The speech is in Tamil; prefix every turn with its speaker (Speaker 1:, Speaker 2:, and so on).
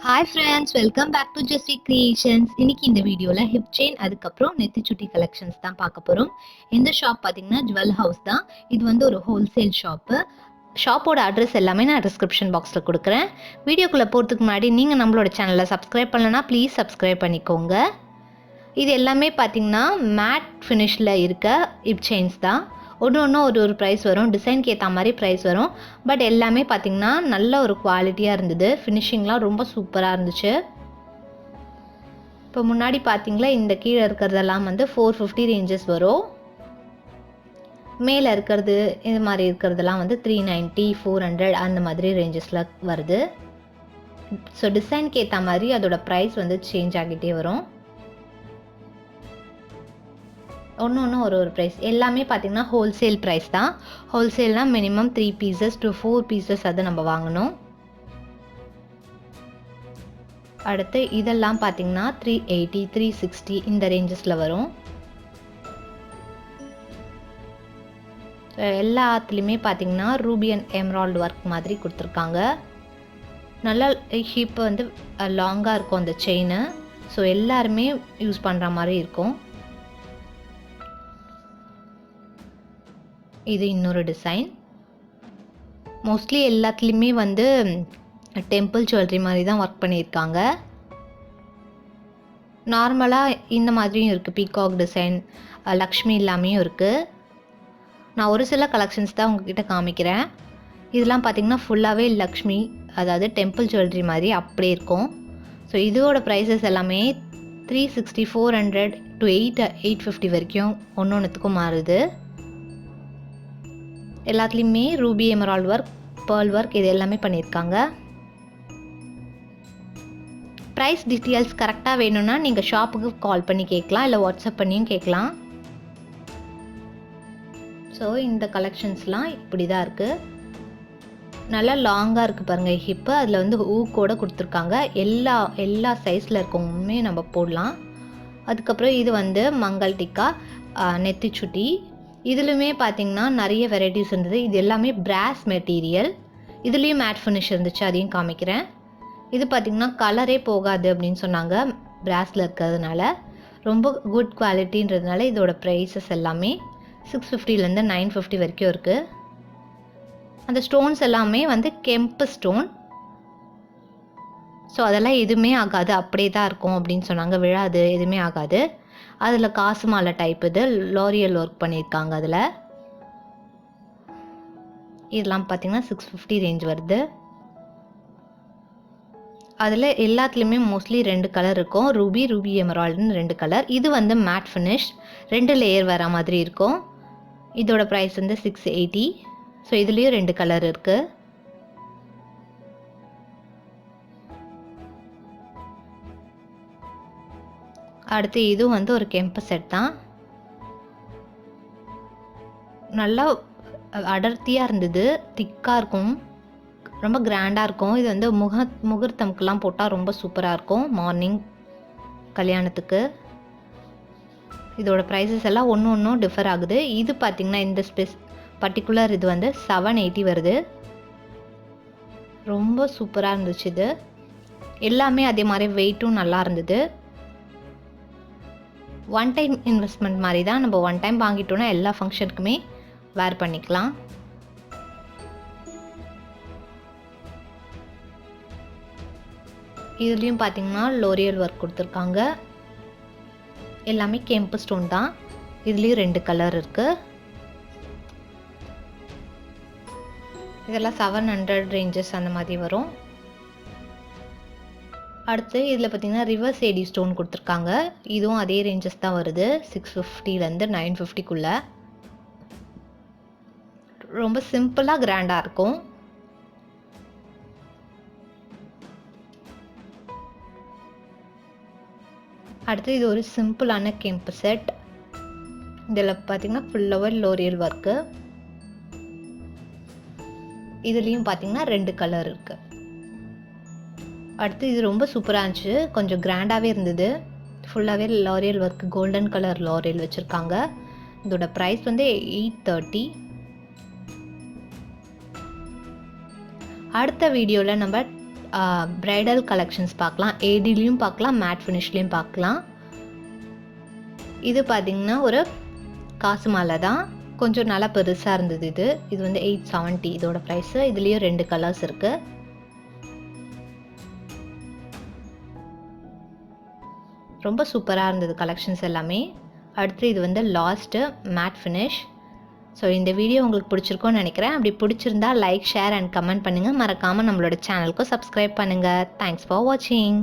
Speaker 1: Hi friends, welcome back to Jesvi creations. இன்னைக்கு இந்த வீடியோவில் ஹிப் செயின் அதுக்கப்புறம் நெத்திச்சுட்டி கலெக்ஷன்ஸ் தான் பார்க்க போகிறோம். இந்த ஷாப் பார்த்தீங்கன்னா ஜுவல் ஹவுஸ் தான். இது வந்து ஒரு ஹோல்சேல் ஷாப்பு. ஷாப்போட அட்ரஸ் எல்லாமே நான் டிஸ்கிரிப்ஷன் பாக்ஸில் கொடுக்குறேன். வீடியோக்குள்ளே போகிறதுக்கு முன்னாடி நீங்கள் நம்மளோட சேனலை சப்ஸ்கிரைப் பண்ணலன்னா ப்ளீஸ் சப்ஸ்கிரைப் பண்ணிக்கோங்க. இது எல்லாமே பார்த்தீங்கன்னா மேட் ஃபினிஷில் இருக்க ஹிப் செயின்ஸ் தான். ஒன்று ஒரு ப்ரைஸ் வரும், டிசைனுக்கு ஏற்ற மாதிரி ப்ரைஸ் வரும். பட் எல்லாமே பார்த்திங்கன்னா நல்ல ஒரு குவாலிட்டியாக இருந்தது. ஃபினிஷிங்லாம் ரொம்ப சூப்பராக இருந்துச்சு. இப்போ முன்னாடி பார்த்திங்களா, இந்த கீழே இருக்கிறதெல்லாம் வந்து 450 ரேஞ்சஸ் வரும். மேலே இருக்கிறது இது மாதிரி இருக்கிறதெல்லாம் வந்து 390, 400 அந்த மாதிரி ரேஞ்சஸில் வருது. ஸோ டிசைனுக்கு ஏற்ற மாதிரி அதோட ப்ரைஸ் வந்து சேஞ்ச் ஆகிட்டே வரும். ஒன்று ஒரு ப்ரைஸ். எல்லாமே பார்த்திங்கன்னா ஹோல்சேல் ப்ரைஸ் தான். ஹோல்சேல்னால் மினிமம் 3 பீசஸ் to 4 பீசஸ் அது நம்ம வாங்கணும். அடுத்து இதெல்லாம் பார்த்திங்கன்னா 380, 360 இந்த ரேஞ்சஸில் வரும். எல்லாத்துலேயுமே பார்த்திங்கன்னா ரூபி அண்ட் எம்ராய்டு ஒர்க் மாதிரி கொடுத்துருக்காங்க. நல்லா ஹிப் வந்து லாங்காக இருக்கும் அந்த செயின். ஸோ எல்லாருமே யூஸ் பண்ணுற மாதிரி இருக்கும். இது இன்னொரு டிசைன். மோஸ்ட்லி எல்லாத்துலேயுமே வந்து டெம்பிள் ஜுவல்லரி மாதிரி தான் ஒர்க் பண்ணியிருக்காங்க. நார்மலாக இந்த மாதிரியும் இருக்குது, பீகாக் டிசைன், லக்ஷ்மி இல்லாமையும் இருக்குது. நான் ஒரு சில கலெக்ஷன்ஸ் தான் உங்ககிட்ட காமிக்கிறேன். இதெல்லாம் பார்த்திங்கன்னா ஃபுல்லாகவே லக்ஷ்மி, அதாவது டெம்பிள் ஜுவல்லரி மாதிரி அப்படியே இருக்கும். ஸோ இதோட ப்ரைஸஸ் எல்லாமே 360, 400 to 850 வரைக்கும் ஒன்றுத்துக்கும் மாறுது. எல்லாத்துலேயுமே Ruby Emerald work, pearl work இது எல்லாமே பண்ணியிருக்காங்க. ப்ரைஸ் டீட்டெயில்ஸ் கரெக்டாக வேணும்னா நீங்கள் ஷாப்புக்கு கால் பண்ணி கேட்கலாம், இல்லை வாட்ஸ்அப் பண்ணியும் கேட்கலாம். ஸோ இந்த கலெக்ஷன்ஸ்லாம் இப்படி தான் இருக்குது. நல்லா லாங்காக இருக்குது பாருங்கள் ஹிப்பு. அதில் வந்து ஊக்கோடு கொடுத்துருக்காங்க. எல்லா சைஸில் இருக்கவங்களுமே நம்ம போடலாம். அதுக்கப்புறம் இது வந்து மங்கள் டிக்கா, நெத்திச்சுட்டி. இதுலையுமே பார்த்திங்கன்னா நிறைய வெரைட்டிஸ் இருந்தது. இது எல்லாமே பிராஸ் மெட்டீரியல். இதுலேயும் மேட் ஃபினிஷ் இருந்துச்சு, அதையும் காமிக்கிறேன். இது பார்த்திங்கன்னா கலரே போகாது அப்படின்னு சொன்னாங்க, பிராஸில் இருக்கிறதுனால. ரொம்ப குட் குவாலிட்டின்றதுனால இதோட ப்ரைஸஸ் எல்லாமே 650லேருந்து 950 வரைக்கும் இருக்குது. அந்த ஸ்டோன்ஸ் எல்லாமே வந்து கெம்பு ஸ்டோன். ஸோ அதெல்லாம் எதுவுமே ஆகாது, அப்படியே தான் இருக்கும் அப்படின்னு சொன்னாங்க. விழாது, எதுவுமே ஆகாது. அதில் காசு மாலை டைப் இது லோரியல் ஒர்க் பண்ணியிருக்காங்க. அதில் இதெல்லாம் பார்த்திங்கன்னா 650 ரேஞ்ச் வருது. அதில் எல்லாத்துலேயுமே மோஸ்ட்லி 2 கலர் இருக்கும். ரூபி எமரால்டுன்னு 2 கலர். இது வந்து மேட் ஃபினிஷ், 2 லேயர் வர மாதிரி இருக்கும். இதோட ப்ரைஸ் வந்து 680. ஸோ இதுலேயும் 2 கலர் இருக்குது. அடுத்து இதுவும் வந்து ஒரு கெம்பு செட் தான். நல்லா அடர்த்தியாக இருந்தது, திக்காக இருக்கும், ரொம்ப கிராண்டாக இருக்கும். இது வந்து முகூர்த்தம்க்கெலாம் போட்டால் ரொம்ப சூப்பராக இருக்கும், மார்னிங் கல்யாணத்துக்கு. இதோட ப்ரைஸஸ் எல்லாம் ஒன்றும் டிஃபர் ஆகுது. இது பார்த்திங்கன்னா இந்த பர்டிகுலர் இது வந்து 780 வருது. ரொம்ப சூப்பராக இருந்துச்சு. இது எல்லாமே அதே மாதிரி வெயிட்டும் நல்லா இருந்தது. ஒன் டைம் இன்வெஸ்ட்மெண்ட் மாதிரி தான். நம்ம ஒன் டைம் வாங்கிட்டோன்னா எல்லா ஃபங்க்ஷனுக்குமே வேர் பண்ணிக்கலாம். இதுலேயும் பார்த்திங்கன்னா லோரியல் ஒர்க் கொடுத்துருக்காங்க. எல்லாமே கெம்பு ஸ்டோன் தான். இதுலேயும் 2 கலர் இருக்குது. இதெல்லாம் 700 ரேஞ்சஸ் அந்த மாதிரி வரும். அடுத்து இதில் பார்த்திங்கன்னா ரிவர்ஸ் ஏடி ஸ்டோன் கொடுத்துருக்காங்க. இதுவும் அதே ரேஞ்சஸ் தான் வருது, 650லேருந்து 950க்குள்ளே. ரொம்ப சிம்பிளாக கிராண்டாக இருக்கும். அடுத்து இது ஒரு சிம்பிளான கெம்பு செட். இதில் பார்த்திங்கன்னா ஃபுல்லாக லோரியல் ஒர்க்கு. இதுலேயும் பார்த்திங்கன்னா 2 கலர் இருக்குது. அடுத்து இது ரொம்ப சூப்பராக இருந்துச்சு, கொஞ்சம் கிராண்டாகவே இருந்தது. ஃபுல்லாகவே L'Oréal work, golden colour L'Oréal வச்சுருக்காங்க. இதோட ப்ரைஸ் வந்து 830. அடுத்த வீடியோவில் நம்ம ப்ரைடல் கலெக்ஷன்ஸ் பார்க்கலாம். ஏடிலையும் பார்க்கலாம், மேட் ஃபினிஷ்லேயும் பார்க்கலாம். இது பார்த்திங்கன்னா ஒரு காசு மாலை தான். கொஞ்சம் நல்லா பெருசாக இருந்தது இது. இது வந்து 870 இதோட ப்ரைஸு. இதுலேயும் 2 கலர்ஸ் இருக்குது. ரொம்ப சூப்பராக இருந்தது கலெக்ஷன்ஸ் எல்லாமே. அடுத்து இது வந்து லாஸ்ட்டு மேட் ஃபினிஷ். ஸோ இந்த வீடியோ உங்களுக்கு பிடிச்சிருக்கோன்னு நினைக்கிறேன். அப்படி பிடிச்சிருந்தா லைக், ஷேர் அண்ட் கமெண்ட் பண்ணுங்கள். மறக்காமல் நம்மளோட சேனலுக்கு சப்ஸ்கிரைப் பண்ணுங்கள். தேங்க்ஸ் ஃபார் வாட்சிங்.